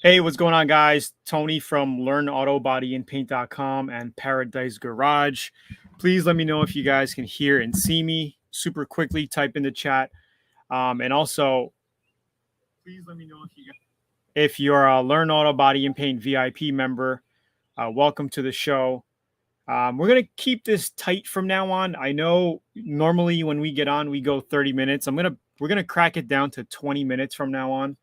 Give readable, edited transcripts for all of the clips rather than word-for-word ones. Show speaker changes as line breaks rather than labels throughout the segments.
Hey, what's going on, guys? Tony from LearnAutoBodyAndPaint.com and Paradise Garage. Please let me know if you guys can hear and see me super quickly. Type in the chat. And also, please let me know if you're a Learn Auto Body and Paint VIP member. Welcome to the show. We're gonna keep this tight from now on. I know normally when we get on, we go 30 minutes. We're gonna crack it down to 20 minutes from now on.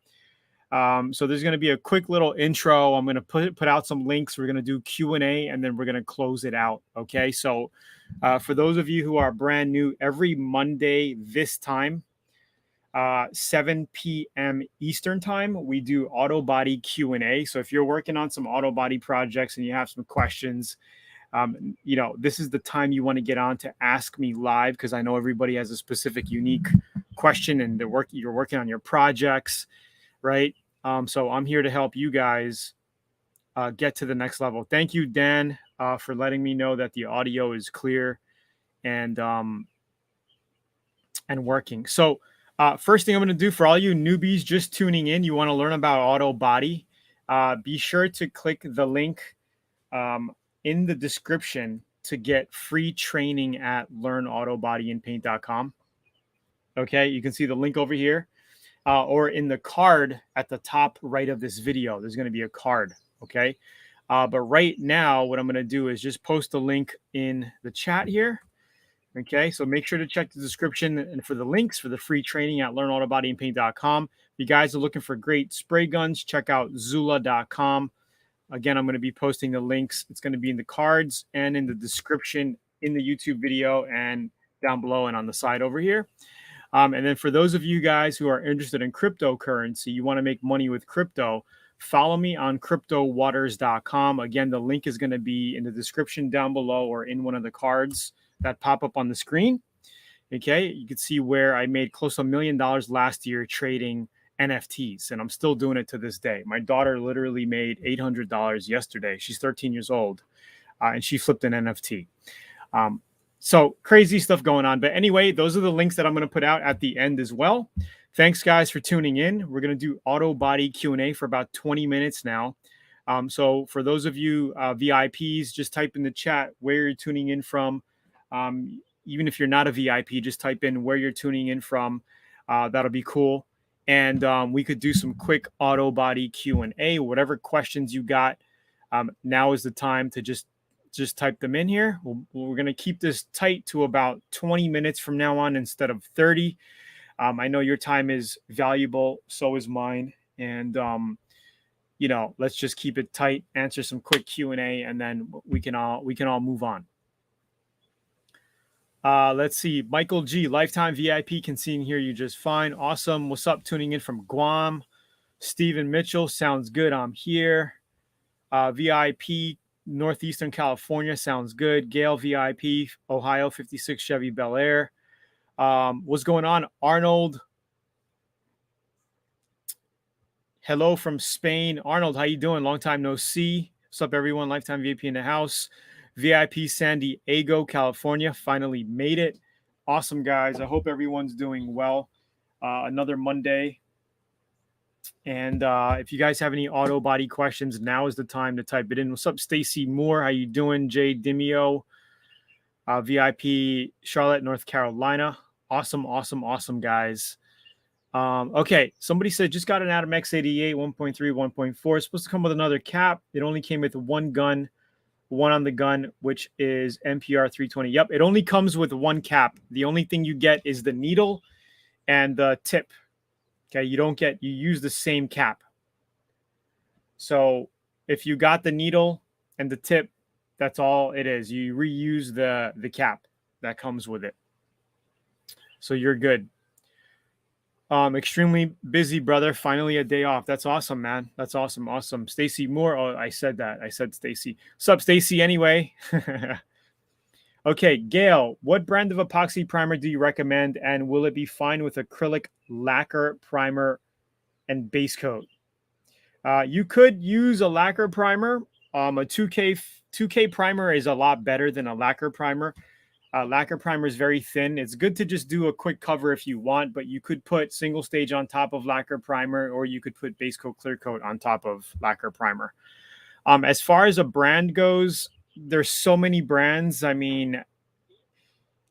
So there's going to be a quick little intro. I'm going to put out some links. We're going to do Q&A, and then we're going to close it out. Okay. So for those of you who are brand new, every Monday this time, 7 p.m. Eastern time, we do Autobody Q&A. So if you're working on some Autobody projects and you have some questions, this is the time you want to get on to ask me live, because I know everybody has a specific, unique question, and you're working on your projects. Right. So I'm here to help you guys get to the next level. Thank you, Dan, for letting me know that the audio is clear and working. So first thing I'm going to do for all you newbies just tuning in, you want to learn about Autobody. Be sure to click the link in the description to get free training at LearnAutoBodyAndPaint.com. Okay, you can see the link over here. Or in the card at the top right of this video, there's going to be a card. Okay. But right now, what I'm going to do is just post a link in the chat here. Okay. So make sure to check the description and for the links for the free training at LearnAutoBodyAndPaint.com. If you guys are looking for great spray guns, check out Zula.com. Again, I'm going to be posting the links. It's going to be in the cards and in the description in the YouTube video and down below and on the side over here. And then for those of you guys who are interested in cryptocurrency, you want to make money with crypto, follow me on cryptowaters.com. Again, the link is going to be in the description down below or in one of the cards that pop up on the screen. Okay, you can see where I made close to $1 million last year trading NFTs, and I'm still doing it to this day. My daughter literally made $800 yesterday. She's 13 years old, and she flipped an NFT. So crazy stuff going on. But anyway, those are the links that I'm going to put out at the end as well. Thanks, guys, for tuning in. We're going to do auto body Q&A for about 20 minutes now. So for those of you VIPs, just type in the chat where you're tuning in from. Even if you're not a VIP, just type in where you're tuning in from. That'll be cool. And we could do some quick auto body Q&A, whatever questions you got. Now is the time to just type them in here. We're going to keep this tight to about 20 minutes from now on instead of 30. I know your time is valuable. So is mine. And, let's just keep it tight, answer some quick Q&A, and then we can all move on. Let's see. Michael G, lifetime VIP, can see and hear you just fine. Awesome. What's up? Tuning in from Guam. Stephen Mitchell, sounds good. I'm here. VIP, Northeastern California, sounds good. Gail, VIP, Ohio, 56 Chevy Bel Air. What's going on? Arnold, hello from Spain. Arnold, how you doing? Long time no see. What's up, everyone? Lifetime VIP in the house. VIP, San Diego, California, finally made it. Awesome, guys. I hope everyone's doing well. Another Monday. And if you guys have any auto body questions, now is the time to type it in. What's up, Stacy Moore? How you doing? Jay Dimio, VIP, Charlotte, North Carolina. Awesome, awesome, awesome, guys. Okay, somebody said just got an Adam X88 1.3, 1.4. It's supposed to come with another cap. It only came with one gun, one on the gun, which is MPR 320. Yep, it only comes with one cap. The only thing you get is the needle and the tip. Okay, you use the same cap. So if you got the needle and the tip, that's all it is. You reuse the cap that comes with it. So you're good. Extremely busy, brother. Finally a day off. That's awesome, man. That's awesome. Awesome. Stacy Moore. Oh, I said that. I said Stacy. What's up, Stacy? Anyway. Okay, Gail, what brand of epoxy primer do you recommend, and will it be fine with acrylic lacquer primer and base coat? You could use a lacquer primer. A 2K primer is a lot better than a lacquer primer. Lacquer primer is very thin. It's good to just do a quick cover if you want, but you could put single stage on top of lacquer primer, or you could put base coat, clear coat on top of lacquer primer. As far as a brand goes, there's so many brands. I mean,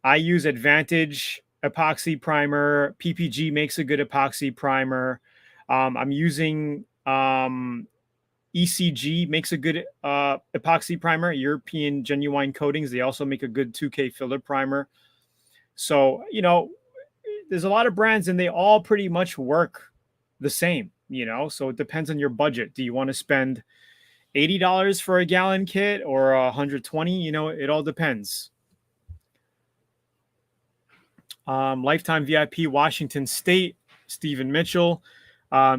I use Advantage epoxy primer. PPG makes a good epoxy primer. I'm using ECG makes a good epoxy primer. European Genuine Coatings, they also make a good 2K filler primer. So, you know, there's a lot of brands and they all pretty much work the same, you know, so it depends on your budget. Do you want to spend $80 for a gallon kit or 120? You know, it all depends. Lifetime VIP, Washington State, Stephen Mitchell.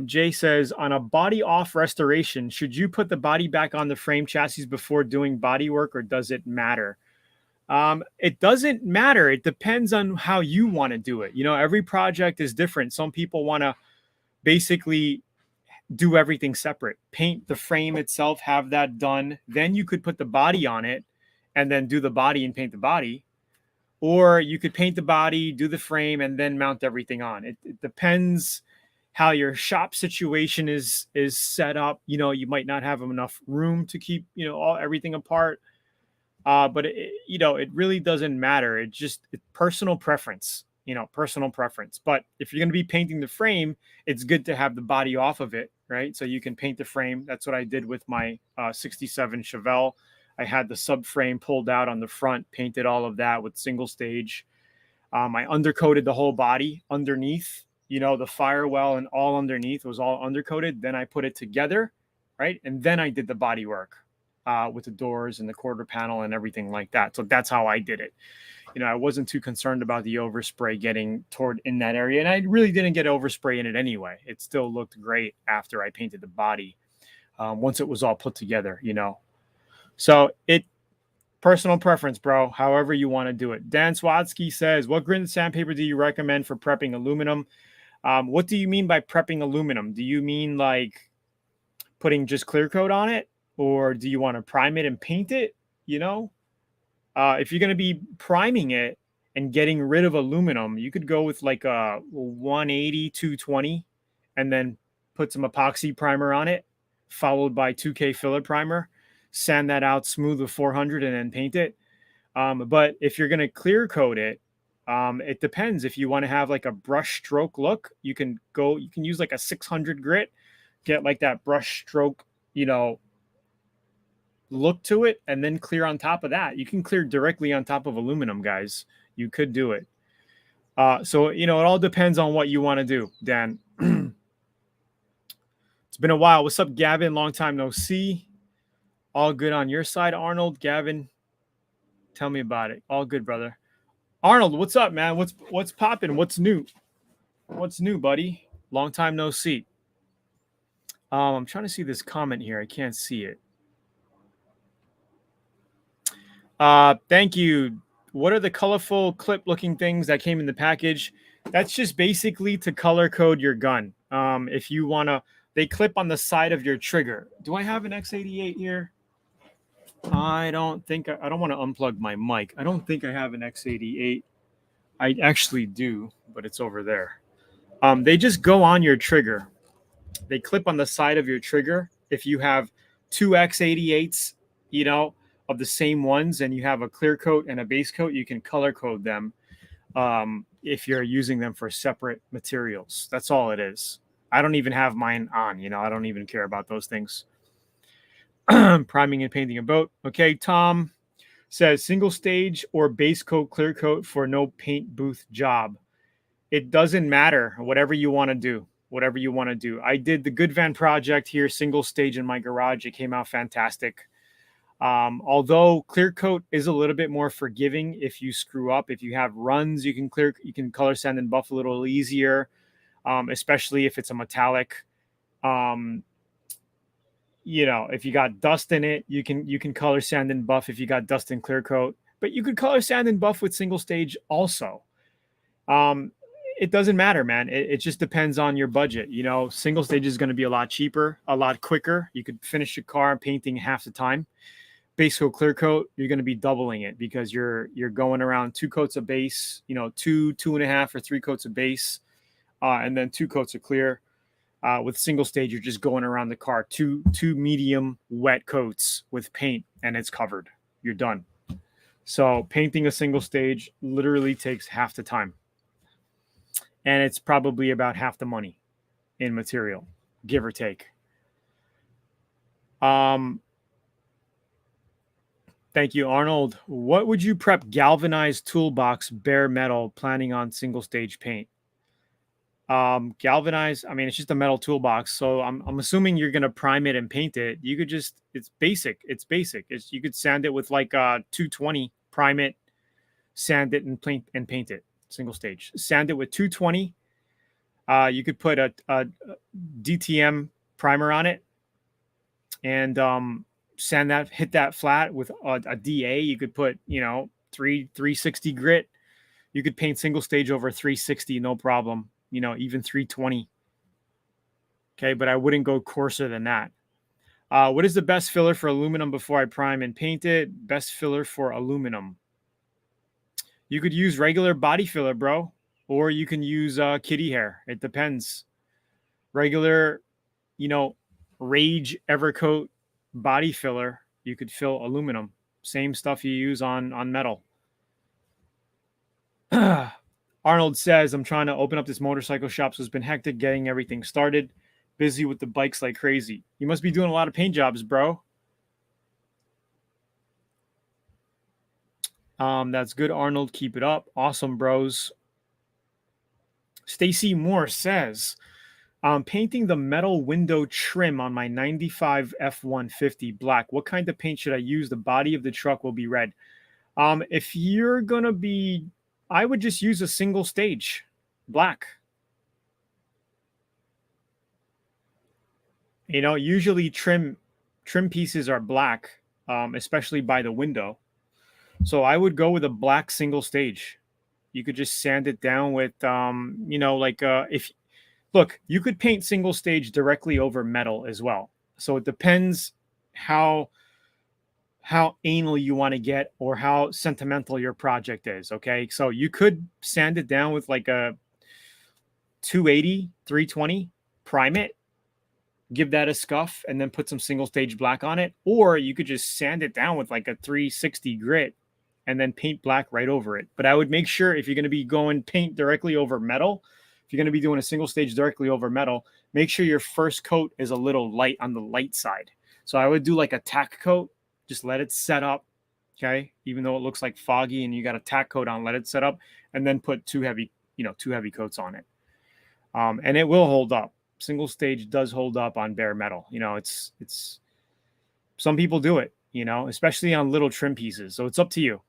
Jay says, on a body off restoration, should you put the body back on the frame chassis before doing body work, or does it matter? It doesn't matter. It depends on how you want to do it. You know, every project is different. Some people want to basically do everything separate, paint the frame itself, have that done. Then you could put the body on it and then do the body and paint the body. Or you could paint the body, do the frame, and then mount everything on. It depends how your shop situation is set up. You know, you might not have enough room to keep, you know, everything apart. But you know, it really doesn't matter. It's personal preference, you know, personal preference. But if you're going to be painting the frame, it's good to have the body off of it, right? So you can paint the frame. That's what I did with my 67 Chevelle. I had the subframe pulled out on the front, painted all of that with single stage. I undercoated the whole body underneath, you know, the firewall and all underneath was all undercoated. Then I put it together, right? And then I did the body work with the doors and the quarter panel and everything like that. So that's how I did it. You know, I wasn't too concerned about the overspray getting toward in that area. And I really didn't get overspray in it anyway. It still looked great after I painted the body once it was all put together, you know. So personal preference, bro, however you want to do it. Dan Swatsky says, what grit sandpaper do you recommend for prepping aluminum? What do you mean by prepping aluminum? Do you mean like putting just clear coat on it? Or do you want to prime it and paint it? You know, if you're going to be priming it and getting rid of aluminum, you could go with like a 180, 220, and then put some epoxy primer on it, followed by 2K filler primer. Sand that out smooth with 400 and then paint it. But if you're going to clear coat it, it depends. If you want to have like a brush stroke look, you can use like a 600 grit, get like that brush stroke, you know, look to it, and then clear on top of that. You can clear directly on top of aluminum, guys. You could do it. So, you know, it all depends on what you want to do, Dan. It's been a while. What's up, Gavin? Long time no see. All good on your side, Arnold. Gavin, tell me about it. All good, brother. Arnold, what's up, man? What's popping? What's new? What's new, buddy? Long time no see. I'm trying to see this comment here. I can't see it. Thank you. What are the colorful clip-looking things that came in the package? That's just basically to color code your gun. If you want to, they clip on the side of your trigger. Do I have an X88 here? I don't want to unplug my mic. I don't think I have an X88. I actually do, but it's over there. They just go on your trigger. They clip on the side of your trigger. If you have two X88s, you know, of the same ones, and you have a clear coat and a base coat, you can color code them if you're using them for separate materials. That's all it is. I don't even have mine on, you know, I don't even care about those things. Priming and painting a boat. Okay, Tom says single stage or base coat, clear coat for no paint booth job. It doesn't matter. Whatever you want to do. Whatever you want to do. I did the Good Van project here, single stage in my garage. It came out fantastic. Although clear coat is a little bit more forgiving if you screw up. If you have runs, you can color sand and buff a little easier, especially if it's a metallic. You know, if you got dust in it, you can color sand and buff if you got dust and clear coat. But you could color sand and buff with single stage also. It doesn't matter, man. It just depends on your budget. You know, single stage is going to be a lot cheaper, a lot quicker. You could finish your car painting half the time. base coat, clear coat, you're going to be doubling it because you're going around 2 coats of base, you know, 2.5 or 3 coats of base, and then 2 coats of clear. With single stage, you're just going around the car, two medium wet coats with paint, and it's covered. You're done. So painting a single stage literally takes half the time, and it's probably about half the money in material, give or take. Thank you, Arnold. What would you prep galvanized toolbox bare metal planning on single stage paint? Galvanized, I mean, it's just a metal toolbox. So I'm assuming you're going to prime it and paint it. You could just, it's basic. You could sand it with like 220, prime it, sand it and paint it single stage. Sand it with 220. You could put a DTM primer on it and sand that, hit that flat with a DA. You could put, you know, 360 grit. You could paint single stage over 360, no problem. You know, even 320. Okay, but I wouldn't go coarser than that. What is the best filler for aluminum before I prime and paint it? Best filler for aluminum. You could use regular body filler, bro, or you can use kitty hair. It depends. Regular, you know, Rage Evercoat body filler, you could fill aluminum. Same stuff you use on metal. Arnold says, I'm trying to open up this motorcycle shop, so it's been hectic getting everything started. Busy with the bikes like crazy. You must be doing a lot of paint jobs, bro. That's good, Arnold. Keep it up. Awesome, bros. Stacy Moore says, I'm painting the metal window trim on my 95 F-150 black. What kind of paint should I use? The body of the truck will be red. If you're going to be, I would just use a single stage black. You know, usually trim pieces are black, especially by the window. So I would go with a black single stage. You could just sand it down with, you know, like look, you could paint single stage directly over metal as well. So it depends how anal you want to get or how sentimental your project is. Okay. So you could sand it down with like a 280, 320, prime it, give that a scuff, and then put some single stage black on it. Or you could just sand it down with like a 360 grit and then paint black right over it. But I would make sure if you're going to be going paint directly over metal, if you're going to be doing a single stage directly over metal, make sure your first coat is a little light on the light side. So I would do like a tack coat, just let it set up. Okay. Even though it looks like foggy and you got a tack coat on, let it set up and then put two heavy coats on it. And it will hold up. Single stage does hold up on bare metal. You know, it's some people do it, you know, especially on little trim pieces. So it's up to you.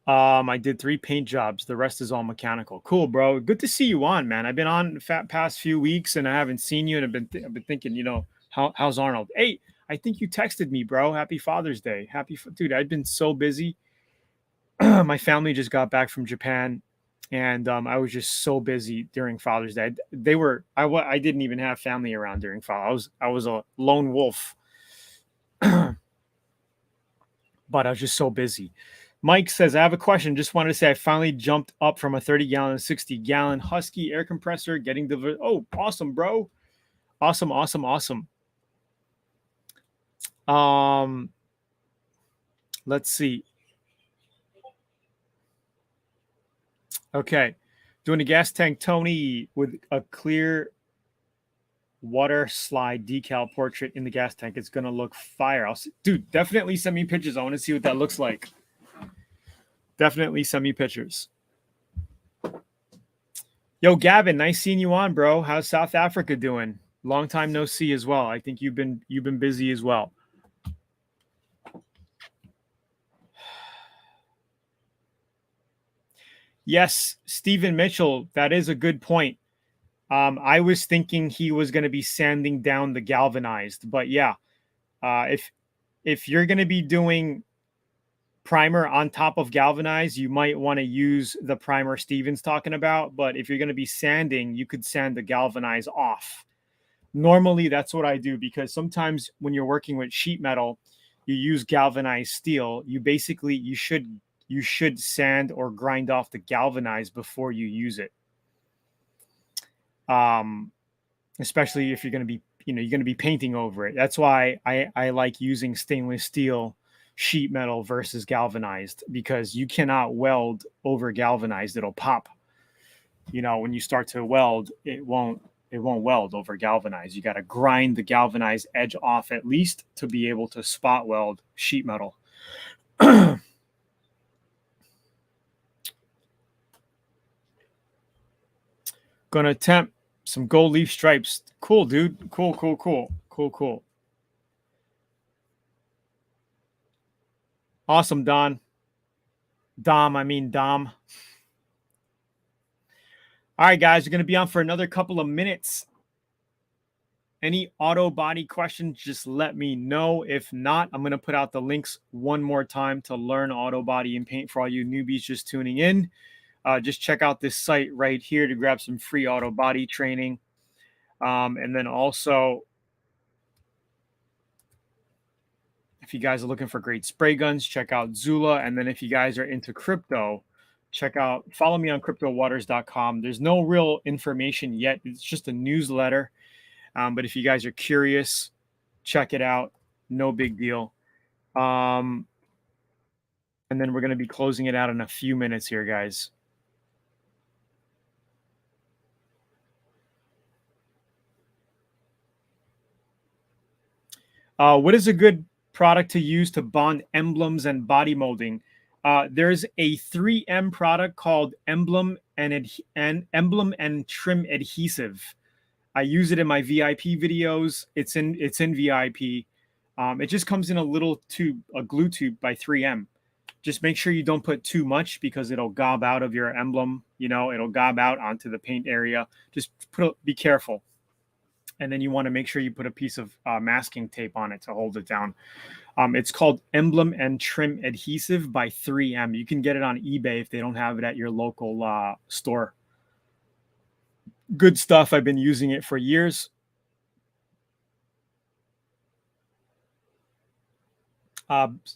I did 3 paint jobs. The rest is all mechanical. Cool, bro. Good to see you on, man. I've been on the past few weeks and I haven't seen you. And I've been thinking, you know, how's Arnold? Hey, I think you texted me, bro. Happy Father's Day. Dude, I've been so busy. My family just got back from Japan. And I was just so busy during Father's Day. I didn't even have family around during Father's Day. I was a lone wolf. But I was just so busy. Mike says, I have a question. Just wanted to say I finally jumped up from a 30-gallon to 60-gallon Husky air compressor getting the... Oh, awesome, bro. Awesome. Let's see. Okay. Doing a gas tank Tony with a clear water slide decal portrait in the gas tank. It's going to look fire. Dude, definitely send me pictures. I want to see what that looks like. Definitely send me pictures. Yo, Gavin, nice seeing you on, bro. How's South Africa doing? Long time no see as well. I think you've been busy as well. Yes, Stephen Mitchell, that is a good point. I was thinking he was going to be sanding down the galvanized, but yeah, if you're going to be doing primer on top of galvanized, you might want to use the primer Steven's talking about. But if you're going to be sanding, you could sand the galvanized off. Normally, that's what I do, because sometimes when you're working with sheet metal, you use galvanized steel. You should sand or grind off the galvanized before you use it. Um, Especially if you're going to be, you're going to be painting over it. That's why I like using stainless steel sheet metal versus galvanized, because you cannot weld over galvanized. It'll pop. When you start to weld, it won't weld over galvanized. You got to grind the galvanized edge off at least to be able to spot weld sheet metal. Gonna attempt some gold leaf stripes. Cool, dude. Cool, cool, cool. Cool, cool. Awesome, Don. Dom. All right, guys, we're going to be on for another couple of minutes. Any auto body questions, just let me know. If not, I'm going to put out the links one more time to learn auto body and paint for all you newbies just tuning in. Just check out this site right here to grab some free auto body training. And then also, if you guys are looking for great spray guns, check out Zula. And then if you guys are into crypto, follow me on cryptowaters.com. There's no real information yet. It's just a newsletter. But if you guys are curious, check it out. No big deal. And then we're going to be closing it out in a few minutes here, guys. What is a good product to use to bond emblems and body molding? There's a 3M product called Emblem and Trim Adhesive. I use it in my VIP videos. It's in VIP. It just comes in a little tube, a glue tube by 3M. Just make sure you don't put too much, because it'll gob out of your emblem. It'll gob out onto the paint area. Just be careful. And then you want to make sure you put a piece of masking tape on it to hold it down. It's called Emblem and Trim Adhesive by 3M. You can get it on eBay if they don't have it at your local store. Good stuff. I've been using it for years.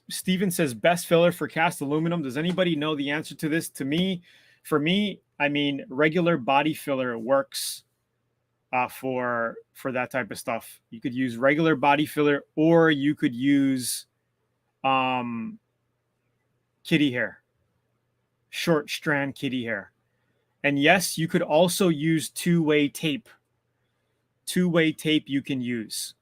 Steven says, best filler for cast aluminum. Does anybody know the answer to this? For me, regular body filler works for that type of stuff. You could use regular body filler, or you could use kitty hair, short strand kitty hair. And yes, you could also use two-way tape. Two-way tape you can use.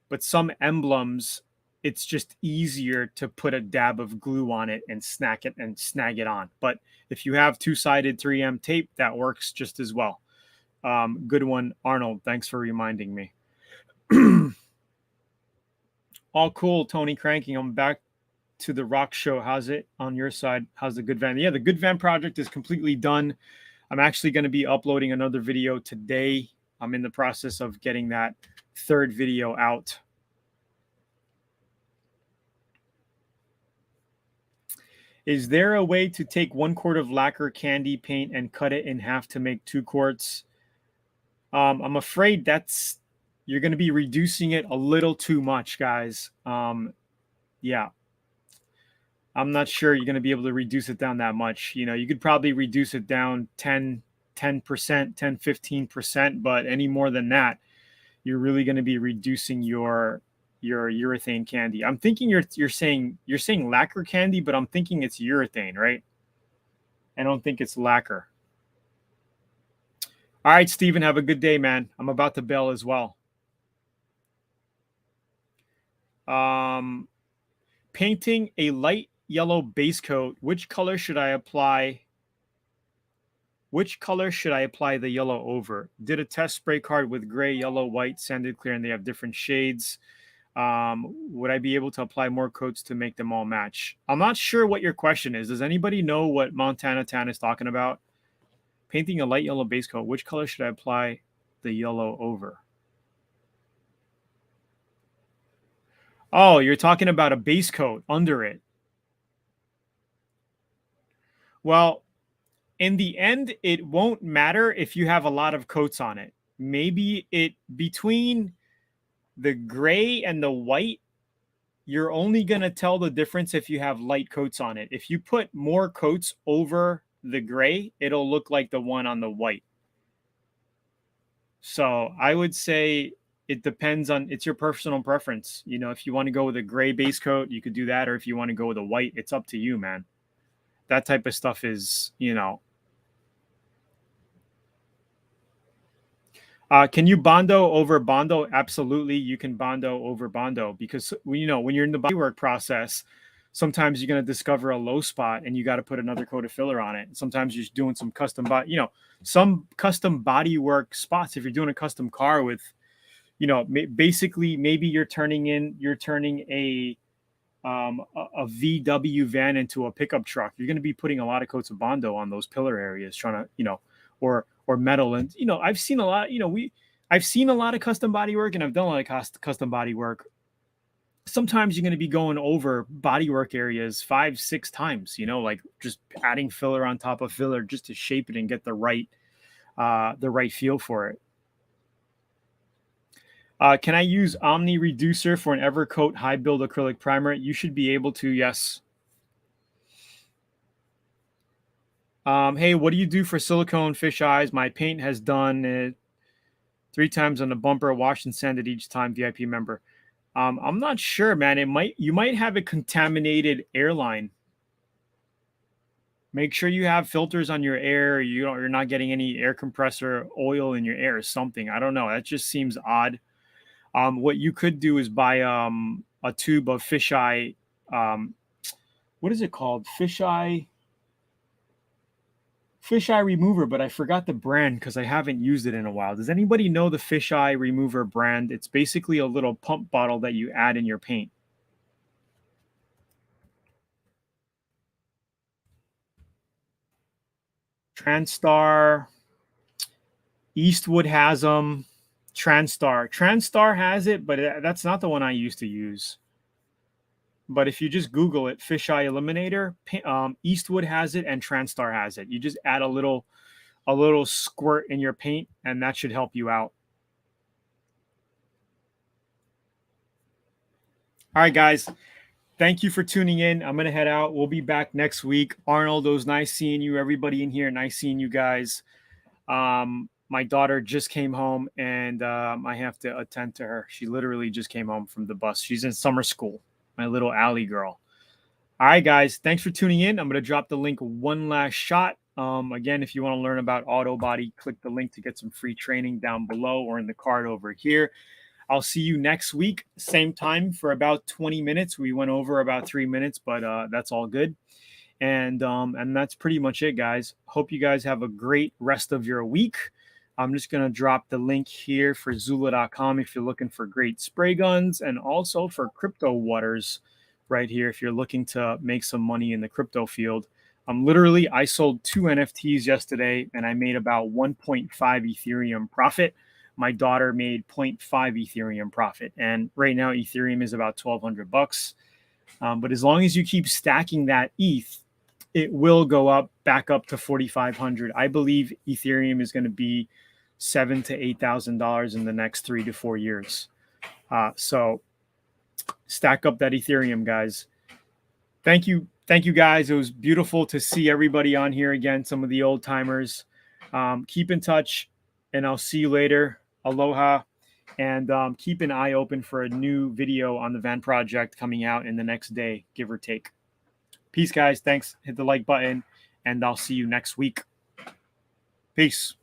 But some emblems, it's just easier to put a dab of glue on it and snag it on. But if you have two-sided 3M tape, that works just as well. Good one, Arnold. Thanks for reminding me. All cool, Tony Cranking. I'm back to the rock show. How's it on your side? How's the Good Van? Yeah, the Good Van project is completely done. I'm actually going to be uploading another video today. I'm in the process of getting that third video out. Is there a way to take 1 quart of lacquer candy paint and cut it in half to make 2 quarts? I'm afraid you're going to be reducing it a little too much, guys. Yeah. I'm not sure you're going to be able to reduce it down that much. You could probably reduce it down 10%, 15%, but any more than that, you're really going to be reducing your urethane candy. I'm thinking you're saying lacquer candy, but I'm thinking it's urethane, right? I don't think it's lacquer. All right, Steven, have a good day, man. I'm about to bail as well. Painting a light yellow base coat. Which color should I apply the yellow over? Did a test spray card with gray, yellow, white, sanded clear, and they have different shades. Would I be able to apply more coats to make them all match? I'm not sure what your question is. Does anybody know what Montana Tan is talking about? Painting a light yellow base coat. Which color should I apply the yellow over? Oh, you're talking about a base coat under it. Well, in the end, it won't matter if you have a lot of coats on it. maybe it between the gray and the white, you're only going to tell the difference if you have light coats on it. If you put more coats over the gray, it'll look like the one on the white. So I would say it depends on, it's your personal preference. You know, if you want to go with a gray base coat, you could do that. Or if you want to go with a white, it's up to you, man. That type of stuff is, you know. Can you Bondo over Bondo? Absolutely, you can Bondo over Bondo, because you know when you're in the bodywork process, sometimes you're going to discover a low spot and you got to put another coat of filler on it. Sometimes you're just doing some custom body, you know, some custom bodywork spots. If you're doing a custom car with, you know, basically maybe you're turning a VW van into a pickup truck. You're going to be putting a lot of coats of Bondo on those pillar areas, trying to, you know, or metal. And you know, I've seen a lot. You know, I've seen a lot of custom body work, and I've done a lot of custom body work. Sometimes you're going to be going over body work areas 5-6 times. You know, like just adding filler on top of filler just to shape it and get the right feel for it. Can I use Omni Reducer for an Evercoat high build acrylic primer? You should be able to, yes. Hey, what do you do for silicone fish eyes? My paint has done it 3 times on the bumper, washed and sanded each time, VIP member. I'm not sure, man. You might have a contaminated airline. Make sure you have filters on your air. You're not getting any air compressor oil in your air or something. I don't know. That just seems odd. What you could do is buy a tube of fisheye. What is it called? Fisheye remover, but I forgot the brand because I haven't used it in a while. Does anybody know the fisheye remover brand? It's basically a little pump bottle that you add in your paint. Transtar, Eastwood has them. Transtar has it, but that's not the one I used to use. But if you just Google it, fisheye eliminator, Eastwood has it and Transtar has it. You just add a little squirt in your paint, and that should help you out. All right, guys. Thank you for tuning in. I'm going to head out. We'll be back next week. Arnold, it was nice seeing you. Everybody in here, nice seeing you guys. My daughter just came home, and I have to attend to her. She literally just came home from the bus. She's in summer school, my little alley girl. All right, guys. Thanks for tuning in. I'm going to drop the link one last shot. Again, if you want to learn about Autobody, click the link to get some free training down below or in the card over here. I'll see you next week, same time for about 20 minutes. We went over about 3 minutes, but that's all good. And that's pretty much it, guys. Hope you guys have a great rest of your week. I'm just going to drop the link here for Zula.com if you're looking for great spray guns, and also for crypto waters right here if you're looking to make some money in the crypto field. Literally, I sold 2 NFTs yesterday, and I made about 1.5 Ethereum profit. My daughter made 0.5 Ethereum profit. And right now, Ethereum is about $1,200. But as long as you keep stacking that ETH, it will go back up to 4,500. I believe Ethereum is going to be $7,000 to $8,000 in the next 3 to 4 years. So stack up that Ethereum, guys. Thank you, guys. It was beautiful to see everybody on here again. Some of the old timers. Keep in touch, and I'll see you later. Aloha, and keep an eye open for a new video on the van project coming out in the next day, give or take. Peace, guys. Thanks. Hit the like button, and I'll see you next week. Peace.